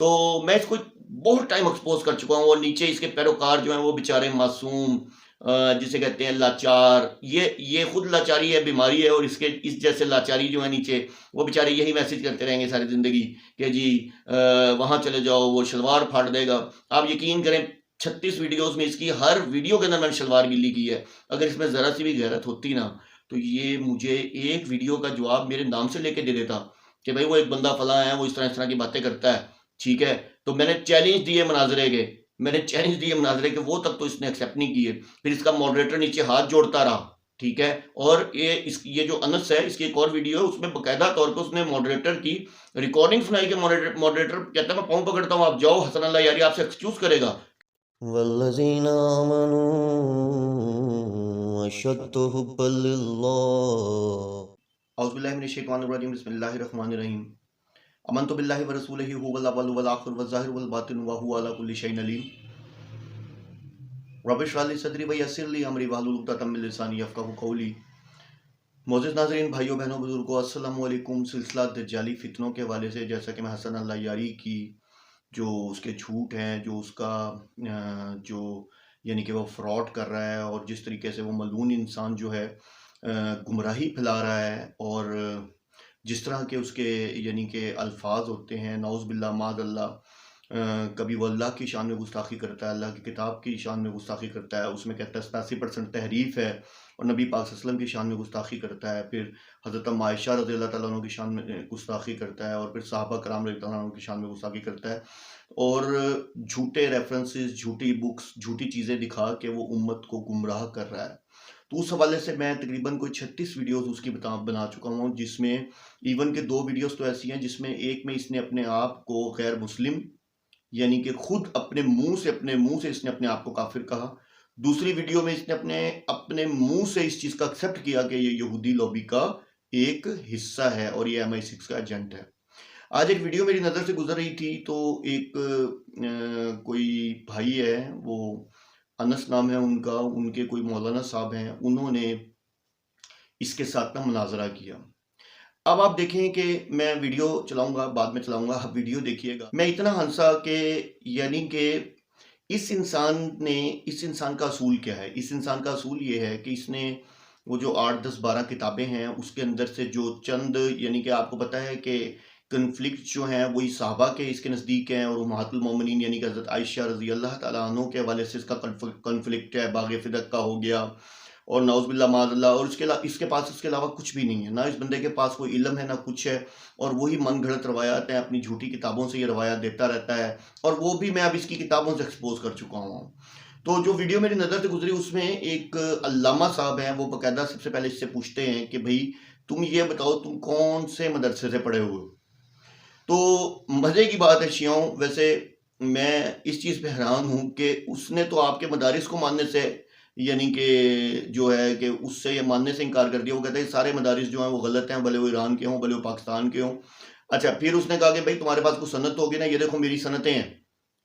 तो मैं इसको बहुत टाइम एक्सपोज कर चुका हूँ और नीचे इसके पैरोकार जो हैं वो बेचारे मासूम, जिसे कहते हैं लाचार, ये खुद लाचारी है, बीमारी है, और इसके इस जैसे लाचारी जो है नीचे, वो बेचारे यही मैसेज करते रहेंगे सारी ज़िंदगी कि जी वहाँ चले जाओ, वो शलवार फाड़ देगा। आप यकीन करें 36 वीडियोज़ में इसकी हर वीडियो के अंदर मैंने शलवार गिल्ली की है। अगर इसमें ज़रा सी भी गैरत होती ना, तो ये मुझे एक वीडियो का जवाब मेरे नाम से लेके दे देता कि भाई वो एक बंदा फलां है, वो इस तरह की बातें करता है, ठीक है? तो मैंने चैलेंज दिए मुनाज़रे के, कि वो तक तो इसने एक्सेप्ट नहीं किए। फिर इसका मॉडरेटर नीचे हाथ जोड़ता रहा, ठीक है? और ये जो अनस है, इसकी एक और वीडियो है, उसमें बाकायदा तौर पे उसने मॉडरेटर की रिकॉर्डिंग सुनाई कि मॉडरेटर कहता है मैं पाँव पकड़ता हूँ, आप जाओ, हसन अल्लाह यारी आपसे एक्सक्यूज करेगा। वल्लज़ीना आमनू अशद्दु हुब्बन लिल्लाह। औज़ु बिल्लाहि मिनश शैतानिर रजीम, बिस्मिल्लाहिर रहमानिर रहीम। अमनतु बिल्लाहि व रसूलिही हुवल अव्वलु वल आखिरु वज़ ज़ाहिरु वल बातिनु व हुवा अला कुल्लि शैइन अलीम। रब्बि इश्रह ली सदरी व यस्सिर ली अमरी वहलुल उक़दतम मिन लिसानी यफ़क़हू क़ौली। मोअज़्ज़िज़ नाज़रीन, भाइयों बहनों बुजुर्गों, अस्सलामु अलैकुम। सिलसिला दज्जाली फितनों के हवाले से, जैसा कि मैं हसन अल्लाह यारी की जो उसके झूठ हैं, जो उसका जो यानी कि वो फ्रॉड कर रहा है, और जिस तरीके से वो मलून इंसान जो है गुमराही फैला रहा है, और जिस तरह के उसके यानी कि अल्फाज होते हैं, नौज़ बिल्लाह माज़अल्लाह, कभी वो अल्लाह की शान में गुस्ताखी करता है, अल्लाह की किताब की शान में गुस्ताखी करता है, उसमें कहता है 87% तहरीफ है, और नबी पाक सल्लल्लाहु अलैहि वसल्लम की शान में गुस्ताखी करता है। फिर हज़रत आयशा रज़ियल्लाहु ताला अन्हा की शान में गुस्ताखी करता है, और फिर सहाबा कराम रज़ियल्लाहु अन्हुम की शान में गुस्ताखी करता है, और झूठे रेफरेंसेस, झूठी बुक्स, झूठी चीज़ें दिखा के वो उम्मत को गुमराह कर रहा है। तो उस हवाले से मैं तकरीबन कोई 36 वीडियोस उसकी बना चुका हूँ, जिसमें इवन के 2 वीडियोस तो ऐसी हैं जिसमें एक में इसने अपने आप को गैर मुस्लिम, यानी कि खुद अपने मुंह से इसने अपने आप को काफिर कहा। दूसरी वीडियो में इसने अपने अपने मुंह से इस चीज़ का एक्सेप्ट किया कि ये यहूदी लॉबी का एक हिस्सा है और ये MI6 का एजेंट है। आज एक वीडियो मेरी नज़र से गुजर रही थी, तो एक कोई भाई है, वो अनस नाम है उनका, उनके कोई मौलाना साहब हैं, उन्होंने इसके साथ ना मुनाज़रा किया। अब आप देखें कि मैं वीडियो चलाऊँगा, बाद में चलाऊँगा, आप वीडियो देखिएगा। मैं इतना हँसा कि यानी कि इस इंसान का असूल क्या है? इस इंसान का असूल ये है कि इसने वो जो 8, 10, 12 किताबें हैं, उसके अंदर से जो चंद, यानी कि आपको पता है कि कॉन्फ्लिक्ट जो हैं वही सहाबा के इसके नज़दीक हैं, और उम्महातुल मोमिनीन यानी कि हज़रत आयशा रज़ी अल्लाह तआला अन्हा के हवाले से इसका कॉन्फ्लिक्ट है, बाग़ फ़िदक का हो गया, और नौज़ बिल्लाह माज़अल्लाह, और इसके पास इसके अलावा कुछ भी नहीं है। ना इस बंदे के पास कोई इल्म है, ना कुछ है, और वही मन घड़त रवायात हैं, अपनी झूठी किताबों से ये रवायात देता रहता है, और वो भी मैं अब इसकी किताबों से एक्सपोज कर चुका हूँ। तो जो वीडियो मेरी नज़र से गुजरी, उसमें एक अल्लामा साहब हैं, वो बाकायदा सबसे पहले इससे पूछते हैं कि भाई तुम ये बताओ, तुम कौन से मदरसे से पढ़े हुए हो? तो मज़े की बात है शियाओं, वैसे मैं इस चीज़ पे हैरान हूँ कि उसने तो आपके मदारिस को मानने से, यानी कि जो है कि उससे ये मानने से इनकार कर दिया। वो कहता है सारे मदारिस जो हैं वो गलत हैं, भले वो ईरान के हों, भले वो पाकिस्तान के हों। अच्छा, फिर उसने कहा कि भाई तुम्हारे पास कुछ सनत होगी ना, ये देखो मेरी सनतें हैं,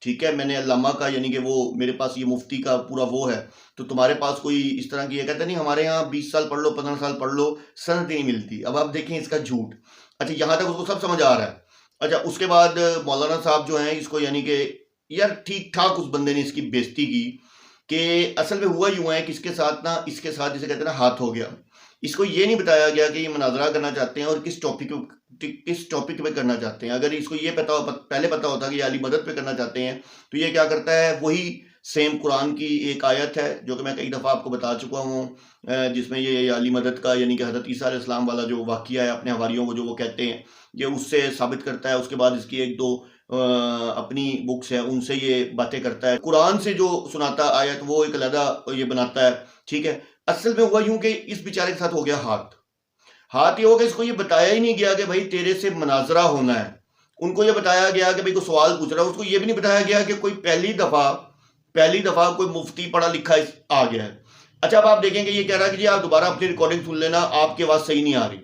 ठीक है, मैंने अल्लामा का, यानी कि वो मेरे पास ये मुफ्ती का पूरा वो है, तो तुम्हारे पास कोई इस तरह की? ये कहता नहीं, हमारे यहाँ 20 साल पढ़ लो, 15 साल पढ़ लो, सनत नहीं मिलती। अब आप देखें इसका झूठ। अच्छा, यहाँ तक उसको सब समझ आ रहा है। अच्छा, उसके बाद मौलाना साहब जो हैं इसको, यानी कि यार ठीक ठाक उस बंदे ने इसकी बेइज्जती की कि असल में हुआ यूँ है कि इसके साथ जिसे कहते हैं ना, हाथ हो गया। इसको ये नहीं बताया गया कि ये मुनाज़रा करना चाहते हैं और किस टॉपिक पे करना चाहते हैं। अगर इसको ये पहले पता होता कि ये अली मदद पे करना चाहते हैं, तो ये क्या करता है, वही सेम कुरान की एक आयत है जो कि मैं कई दफ़ा आपको बता चुका हूँ, जिसमें ये अली मदद का, यानी कि हज़रत ईसा अलैहिस्सलाम वाला जो वाक़िया है, अपने हवारियों को जो वो कहते हैं, ये उससे साबित करता है। उसके बाद इसकी 1-2 अपनी बुक्स हैं, उनसे ये बातें करता है। कुरान से जो सुनाता आयत, वो एक अलहदा ये बनाता है, ठीक है। असल में हुआ यूँ कि इस बेचारे के साथ हो गया हाथ ये हो गया, इसको ये बताया ही नहीं गया कि भाई तेरे से मुनाज़रा होना है। उनको ये बताया गया कि भाई कोई सवाल पूछ रहा है, उसको ये भी नहीं बताया गया कि कोई पहली दफ़ा कोई मुफ्ती पढ़ा लिखा आ गया है। अच्छा, अब आप देखेंगे ये कह रहा है कि जी आप दोबारा अपनी रिकॉर्डिंग सुन लेना, आपकी आवाज़ सही नहीं आ रही।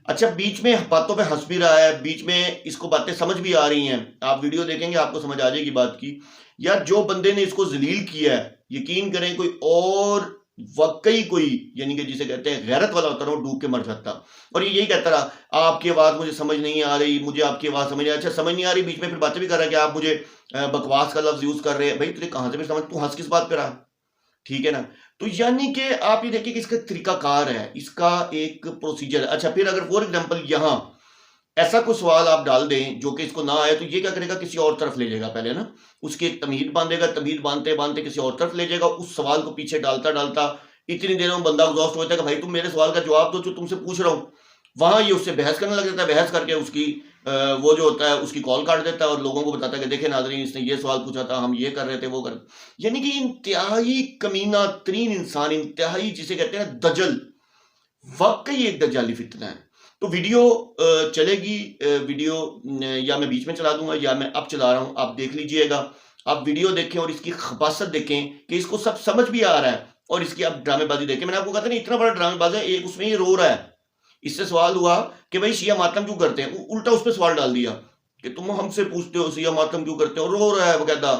अच्छा, बीच में बातों पे हंस भी रहा है, बीच में इसको बातें समझ भी आ रही हैं। आप वीडियो देखेंगे आपको समझ आ जाएगी बात की। यार, जो बंदे ने इसको जलील किया है, यकीन करें कोई और वाकई कोई यानी कि जिसे कहते हैं गैरत वाला होता ना, वो डूब के मर जाता। और ये यही कहता रहा आपकी आवाज़ मुझे समझ नहीं आ रही, मुझे आपकी आवाज़ समझ नहीं आ रही। अच्छा समझ नहीं आ रही, बीच में फिर बातें भी कर रहा है कि आप मुझे बकवास का लफ्ज़ यूज़ कर रहे हैं। भाई तुझे कहाँ से भी समझ, तू हँस किस बात पे रहा? ठीक है ना? तो यानी कि आप ये देखिए कि इसका तरीकाकार है, इसका एक प्रोसीजर है। अच्छा फिर अगर फॉर एग्ज़ाम्पल यहाँ ऐसा कोई सवाल आप डाल दें जो कि इसको ना आए, तो ये क्या करेगा, किसी और तरफ ले जाएगा पहले ना, उसकी एक तमहीद बांधेगा, तमहीद बांधते-बांधते किसी और तरफ ले जाएगा, उस सवाल को पीछे डालता-डालता इतनी देर में बंदा एग्ज़ॉस्ट हो जाता है कि भाई तुम मेरे सवाल का जवाब दो जो तुमसे पूछ रहा हूँ। वहाँ ये उससे बहस करने लग जाता है, बहस करके उसकी वो जो होता है उसकी कॉल काट देता है और लोगों को बताता है कि देखें नाज़रीन इसने ये सवाल पूछा था, हम ये कर रहे थे, वो कर, यानी कि इंतहाई कमीना तरीन इंसान, इंतहाई जिसे कहते हैं दजल, वाक़ई एक दज्जाली फितना है। तो वीडियो चलेगी, वीडियो या मैं बीच में चला दूँगा या मैं अब चला रहा हूँ, आप देख लीजिएगा। आप वीडियो देखें और इसकी खबासत देखें कि इसको सब समझ भी आ रहा है और इसकी आप ड्रामेबाज़ी देखें। मैंने आपको कहा था ना इतना बड़ा ड्रामेबाज़ है, एक उसमें ये रो रहा है। इससे सवाल हुआ कि भाई शिया मातम क्यों करते हैं? उल्टा उस पे सवाल डाल दिया कि तुम हमसे पूछते हो शिया मातम क्यों करते हो? रो रहा है बकायदा।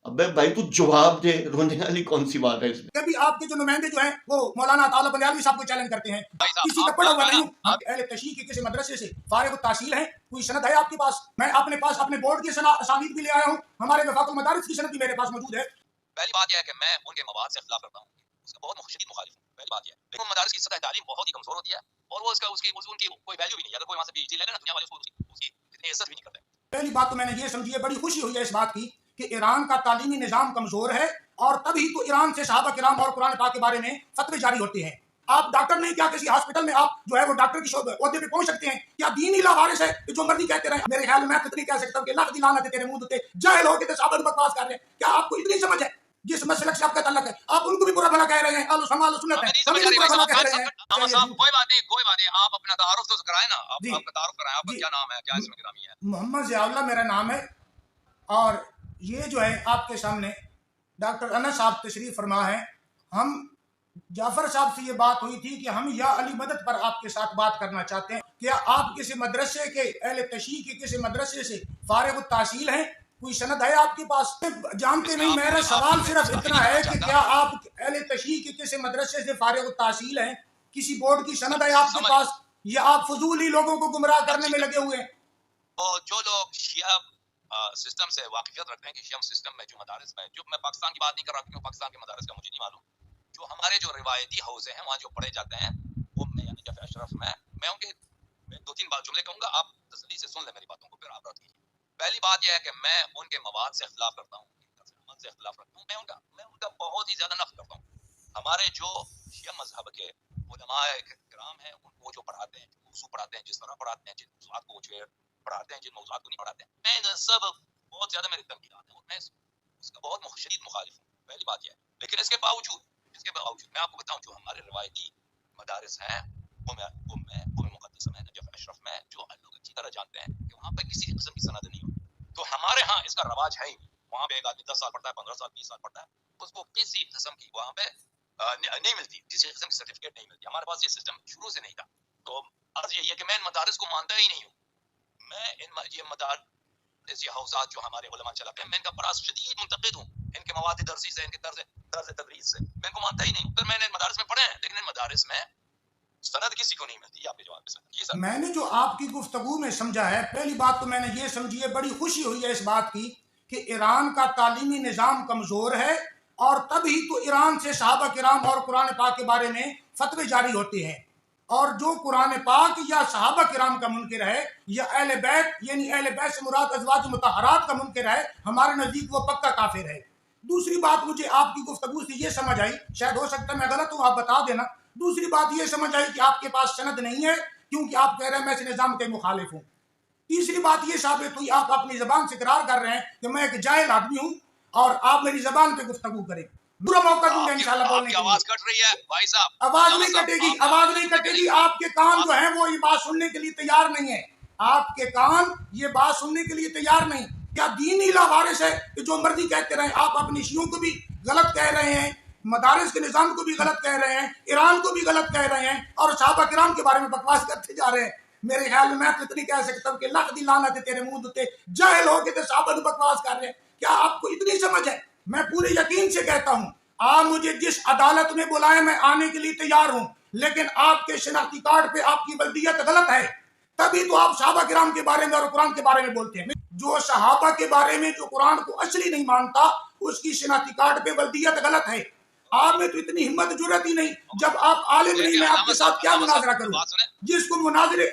अबे भाई तू जवाब दे, रोने वाली कौन सी बात है इसमें? कभी आपके जो नुमाइंदे जो हैं वो मौलाना अता उल्लाह बंदालवी साहब को चैलेंज करते हैं, किसी का पढ़ा हुआ नहीं हूं, अहले तशय्यी के किसी मदरसे से फारिग तहसील हैं, कोई सनद है आपके पास? मैं अपने पास अपने बोर्ड की असानीद भी ले आया हूं, हमारे वफाकुल मदारिस की सनद भी मेरे पास मौजूद है। पहली बात यह है कि मैं उनके मवाद से खिलाफ करता हूँ, उसका बहुत शदीद मुखालिफ हूँ। पहली बात यह है, लेकिन मदारिस की सतह तालीम बहुत ही कमजोर होती है और वो उसकी कोई वैल्यू भी नहीं है। अगर कोई वहां से पीएचडी ले लेना, दुनिया वाले उसकी इतनी इज्जत भी नहीं करते। पहली बात तो मैंने ये समझी है, बड़ी खुशी हुई है इस बात की कि ईरान का तालीमी निज़ाम कमजोर है और तभी तो ईरान से सहाबा किराम और कुरान पाक के बारे में फतवे जारी होते हैं। आप डॉक्टर नहीं, क्या किसी हॉस्पिटल में आप जो है वो डॉक्टर की ओहदे पे पहुंच सकते हैं? क्या दीन ही लावारिस है कि जो मर्जी कहते रहे? मेरे ख्याल में मैं कितनी कह सकता हूं कि लाख दिलाना तेरे मुंह पे जाहिल हो के साबित बकवास कर रहे हैं। क्या आपको इतनी समझ है? जिस मसलक से आपका ताल्लुक है आप उनको भी बुरा भला कह रहे हैं, आलू समाल सुन्नत है, हमें भी बुरा भला कह रहे हैं। कोई बात नहीं, कोई बात नहीं, आप अपना तारुफ तो कराएं ना, आपका तारुफ कराएं, आपका क्या नाम है, क्या इसमें गिरामी है? मोहम्मद ज़ियाउल्लाह मेरा नाम है और ये जो है आपके सामने डॉक्टर अनस साहब तशरीफ फरमा है। हम जाफर साहब से ये बात हुई थी कि हम या अली मदद पर आपके साथ बात करना चाहते हैं। क्या आप किसी मदरसे के अहले तशय्यी के किसी मदरसे से फारिग तहसील हैं? कोई सनद है आपके पास? जानते नहीं। मेरा सवाल सिर्फ इतना है कि क्या आप अहले तशय्यी के किसी मदरसे से फारिग तहसील हैं? किसी बोर्ड की सनद है आपके पास या आप फजूल ही लोगों को गुमराह करने में लगे हुए हैं? जो लोग शिया सिस्टम से वाकिफियत रखते हैं कि शिया सिस्टम में जो मदारिस में, जो मैं पाकिस्तान की बात नहीं कर रहा क्योंकि पाकिस्तान के मदारिस का मुझे नहीं मालूम, जो हमारे जो रिवायती हौजे हैं वहाँ जो पढ़े जाते हैं वो मैं यानी जफ़ अशरफ में मैं उनके दो तीन बात जुमले कहूँगा, आप तसल्ली से सुन ले मेरी बातों को, फिर आप रख लीजिए। पहली बात यह है कि मैं उनके मवाद से खिलाफ करता हूँ, से खिलाफ रखता हूँ, मैं उनका बहुत ही ज्यादा नफ्स करता हूँ। हमारे जो शिया मजहब के उलमाए किराम हैं वो जो पढ़ाते हैं, जो मौजू पढ़ाते हैं, जिस तरह पढ़ाते हैं, जिन मौजूआत को वो पढ़ाते हैं, जिन मौजूआत को नहीं पढ़ाते हैं, मैं सब बहुत ज्यादा मेरी तनकीदात है और मैं उसका बहुत शदीद मुखालिफ हूँ। पहली बात यह है। लेकिन इसके बावजूद मैं आपको बताऊं, जो हमारे रवायती मदारिस हैं वो मैं मुकद्दस में नजफ अशरफ में जो लोग अच्छी तरह जानते हैं कि वहाँ पर किसी किस्म की सनद नहीं होती। तो हमारे यहाँ इसका रवाज है ही नहीं। वहाँ पे एक आदमी 10 साल पढ़ता है, 15 साल, 20 साल पढ़ता है, उसको किसी किस्म की वहाँ पे नहीं मिलती, किसी किस्म की सर्टिफिकेट नहीं मिलती। हमारे पास ये सिस्टम शुरू से नहीं था। तो अर्ज यही है कि मैं इन मदारिस को मानता ही नहीं हूँ। मैं ये मदारिस ये हौज़ात जो हमारे उलमा चलाते हैं, मैं इनका बड़ा शदीद मुंतक़िद हूँ। इनके मवाद दरसी से, इनके तर्ज़ तदरीस से मैं इनको मानता ही नहीं हूँ। फिर मैंने मदारिस में पढ़े हैं, लेकिन इन मदारिस में सनद किसी को नहीं मिलती। आपके जवाब पे मैंने जो आपकी गुफ्तगू में समझा है, पहली बात तो मैंने ये समझी है, बड़ी खुशी हुई है इस बात की कि ईरान का तालीमी निज़ाम कमज़ोर है और तभी तो ईरान से सहाबा किराम और कुरान पाक के बारे में फतवे जारी होते हैं। और जो कुरान पाक या सहाबा किराम का मुनकिर है या अहले बैत यानी अहले बैत से मुराद अज़वाज मुतहरात का मुनकिर है, हमारे नज़दीक वो पक्का काफिर है। दूसरी बात मुझे आपकी गुफ्तगू से ये समझ आई, शायद हो सकता है मैं गलत हूँ, आप बता देना। दूसरी बात ये समझ आई कि आपके पास सनद नहीं है क्योंकि आप कह रहे हैं मैं इस निज़ाम के मुखालिफ हूँ। तीसरी बात ये साबित हुई, आप अपनी जबान से इकरार कर रहे हैं कि मैं एक जाहिल आदमी हूँ और आप मेरी जबान पे गुफ्तगू करें। बुरा मौका दूंगा इंशाल्लाह बोलने की। आवाज कट रही है भाई साहब। आवाज नहीं कटेगी, आवाज नहीं कटेगी। आपके कान जो है वो ये बात सुनने के लिए तैयार नहीं है। आपके कान ये बात सुनने के लिए तैयार नहीं। क्या दीन ही लावारिस है कि जो मर्जी कहते रहे? आप अपनी शियों को भी गलत कह रहे हैं, मदारिस के निज़ाम को भी गलत कह रहे हैं, ईरान को भी गलत कह रहे हैं और सहाबा किराम के बारे में बकवास करते जा रहे हैं। मेरे ख्याल में मैं कितनी कह सकता हूँ कि लाख दी लानत है तेरे मुंह पे, जाहिल हो के सहाबा बकवास कर रहे हैं। क्या आपको इतनी समझ है? मैं पूरे यकीन से कहता हूँ आप मुझे जिस अदालत में बुलाएं मैं आने के लिए तैयार हूं, लेकिन आपके शनाख्ती कार्ड पे आपकी वल्दियत गलत है, तभी तो आप सहाबा किराम के बारे में और कुरान के बारे में बोलते हैं। जो सहाबा के बारे में, जो कुरान को असली नहीं मानता, उसकी शनाख्ती कार्ड पे वल्दियत गलत है। आप में तो इतनी हिम्मत जुर्रत ही नहीं, जब आप आलिम नहीं, मैं आपके साथ क्या मुनाजरा करूं? जिसको मुनाजरे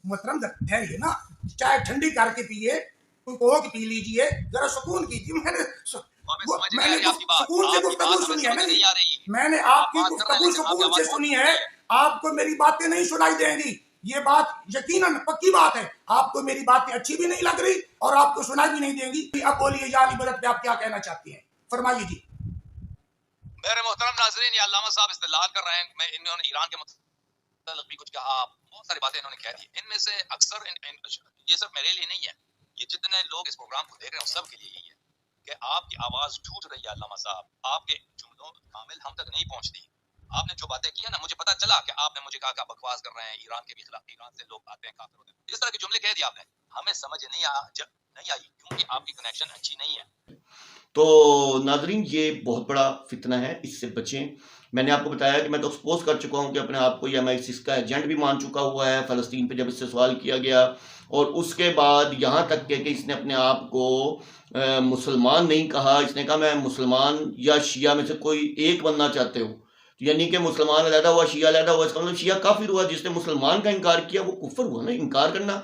मोहतरम ठहरिए ना, चाय ठंडी करके पिए, कोई कोक पी लीजिए, जरा सुकून कीजिए। मैंने सुकून से गुफ्तगू सुनी है, मैंने आपकी गुफ्तगू सुकून से सुनी है। आपको मेरी बातें नहीं सुनाई देंगी, ये बात यकीनन पक्की बात है। आपको मेरी बातें अच्छी भी नहीं लग रही और आपको सुनाई भी नहीं देंगी। अब बोलिए या अली बदत पे आप क्या कहना चाहती हैं, फरमाइए जी। मेरे मोहतरम नाज़रीन, ये अल्लामा साहब इस्तेलाल कर रहे हैं। मैं इन्होंने ईरान के मुताल्लिक़ भी कुछ कहा, बहुत सारी बातें इन्होंने कह दी। इनमें से अक्सर ये सब मेरे लिए नहीं है, ये जितने लोग इस प्रोग्राम को देख रहे हैं सब के लिए यही है कि आपकी आवाज टूट रही है। अल्लामा साहब, आपके जुमलों कामिल हम तक नहीं पहुंचती। आपने जो बातें की है ना, मुझे पता चला कि आपने मुझे कहा कि आप बकवास कर रहे हैं, ईरान के भी खिलाफ, ईरान से लोग आते हैं, काफिर होते हैं, इस तरह के जुमले कह दिए आपने। हमें समझ नहीं आई क्योंकि आपकी कनेक्शन अच्छी नहीं है। तो नाजरीन, ये बहुत बड़ा फितना है, इससे बचें। मैंने आपको बताया कि मैं तो एक्सपोज कर चुका हूँ कि अपने आप को या मैं इसका एजेंट भी मान चुका हुआ है। फ़लस्तीन पे जब इससे सवाल किया गया और उसके बाद यहाँ तक कि इसने अपने आप को मुसलमान नहीं कहा, इसने कहा मैं मुसलमान या शिया में से कोई एक बनना चाहते हो, यानी कि मुसलमान अलहदा हुआ, शिया अलहदा हुआ। इसका मतलब शिया काफिर हुआ। जिसने मुसलमान का इनकार किया वो कुफर हुआ ना। इनकार करना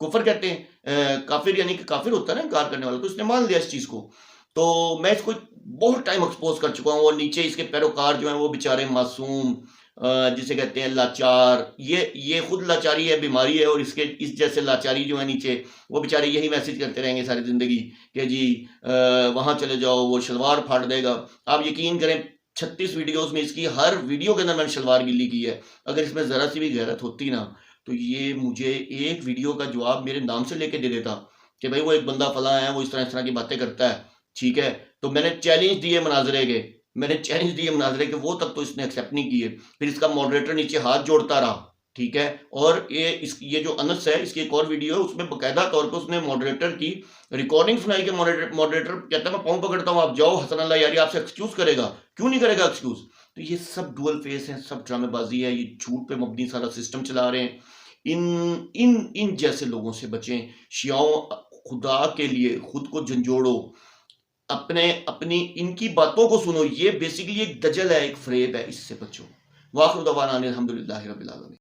कुफर कहते हैं, काफिर यानी कि काफिर होता है ना इनकार करने वाला। तो इसने मान लिया इस चीज़ को। तो मैं इसको बहुत टाइम एक्सपोज कर चुका हूँ और नीचे इसके पैरोकार जो हैं वो बेचारे मासूम, जिसे कहते हैं लाचार, ये खुद लाचारी है, बीमारी है। और इसके इस जैसे लाचारी जो है नीचे, वो बेचारे यही मैसेज करते रहेंगे सारी ज़िंदगी कि जी वहाँ चले जाओ, वो शलवार फाड़ देगा। आप यकीन करें 36 वीडियोस में इसकी हर वीडियो के अंदर मैंने शलवार गिल्ली की है। अगर इसमें ज़रा सी भी गैरत होती ना, तो ये मुझे एक वीडियो का जवाब मेरे नाम से लेके दे देता कि भाई वो एक बंदा फला है, वो इस तरह की बातें करता है, ठीक है। तो मैंने चैलेंज दिए मुनाजरे के, वो तक तो इसने एक्सेप्ट नहीं किए। फिर इसका मॉडरेटर नीचे हाथ जोड़ता रहा, ठीक है। और ये जो अनस है, इसकी एक और वीडियो है, उसमें बाकायदा तौर पर उसने मॉडरेटर की रिकॉर्डिंग सुनाई कि मॉडरेटर कहता है मैं पाँव पकड़ता हूँ, आप जाओ, हसन अल्लाह यारी आपसे एक्सक्यूज करेगा। क्यों नहीं करेगा एक्सक्यूज? तो ये सब डुअल फेस है, सब ड्रामेबाजी है, ये झूठ पे मबनी सारा सिस्टम चला रहे हैं। इन जैसे लोगों से बचें। शियाओं, खुदा के लिए खुद को झंझोड़ो, अपनी इनकी बातों को सुनो। ये बेसिकली एक दजल है, एक फ्रेब है, इससे बचो। वाखिर दवाना अनिल हम्दुलिल्लाहि रब्बिल आलमीन।